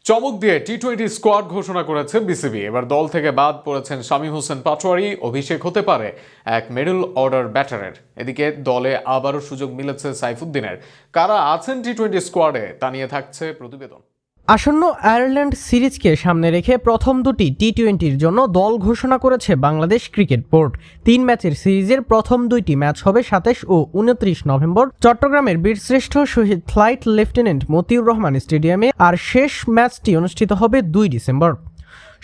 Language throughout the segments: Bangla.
চমক দিয়ে টি-20 স্কোয়াড ঘোষণা করেছে বিসিবি। এবার দল থেকে বাদ পড়েছেন শামীম হোসেন পাটোয়ারি। অভিষেক হতে পারে এক মিডল অর্ডার ব্যাটারের। এদিকে দলে আবারও সুযোগ মিলেছে সাইফুদ্দিনের। কারা আছেন টি-20 স্কোয়াডে তা নিয়ে থাকছে প্রতিবেদন। আসন্ন আয়ারল্যান্ড সিরিজকে সামনে রেখে প্রথম দুটি টি-20-র জন্য দল ঘোষণা করেছে বাংলাদেশ ক্রিকেট বোর্ড। 3 ম্যাচের সিরিজের প্রথম দুইটি ম্যাচ হবে 27 ও 29 নভেম্বর চট্টগ্রামের বীরশ্রেষ্ঠ শহীদ ফ্লাইট লেফটেন্যান্ট মতিউর রহমান স্টেডিয়ামে, আর শেষ ম্যাচটি অনুষ্ঠিত হবে 2 ডিসেম্বর।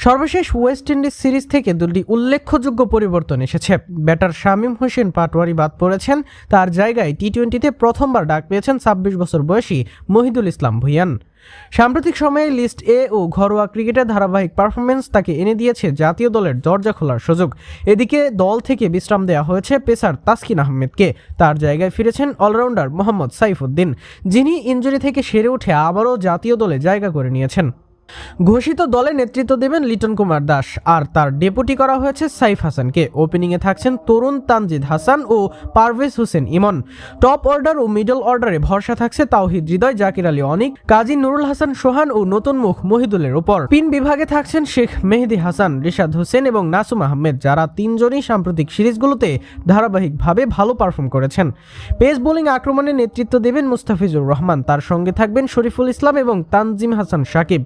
সর্বশেষ ওয়েস্ট ইন্ডিজ সিরিজ থেকে দুটি উল্লেখযোগ্য পরিবর্তন এসেছে। ব্যাটার শামীম হোসেন পাটোয়ারি বাদ পড়েছেন, তার জায়গায় টি-20-তে প্রথমবার ডাক পেয়েছেন 26 বছর বয়সী মহিদুল ইসলাম ভুঁইয়ান। সাম্প্রতিক সময়ে লিস্ট এ ও ঘরোয়া ক্রিকেটে ধারাবাহিক পারফরমেন্স তাকে এনে দিয়েছে জাতীয় দলের দরজা খোলার সুযোগ। এদিকে দল থেকে বিশ্রাম দেওয়া হয়েছে পেসার তাসকিন আহমেদকে। তার জায়গায় ফিরেছেন অলরাউন্ডার মোহাম্মদ সাইফুদ্দিন, যিনি ইনজুরি থেকে সেরে উঠে আবারও জাতীয় দলে জায়গা করে নিয়েছেন। ঘোষিত দলে নেতৃত্ব দেবেন লিটন কুমার দাস, আর তার ডেপুটি করা হয়েছে সাইফ হাসানকে। ওপেনিংয়ে থাকছেন তরুণ তানজিদ হাসান ও পারভেজ হোসেন ইমন। টপ অর্ডার ও মিডল অর্ডারে ভরসা থাকছে তাওহিদ হৃদয়, জাকির আলী অনিক, কাজী নুরুল হাসান সোহান ও নতুন মুখ মহিদুলের উপর। স্পিন বিভাগে থাকছেন শেখ মেহেদী হাসান, রিশাদ হোসেন এবং নাসুম আহমেদ, যারা তিনজনই সাম্প্রতিক সিরিজগুলোতে ধারাবাহিকভাবে ভালো পারফর্ম করেছেন। পেস বোলিং আক্রমণে নেতৃত্ব দেবেন মুস্তাফিজুর রহমান, তার সঙ্গে থাকবেন শরীফুল ইসলাম এবং তানজিম হাসান সাকিব।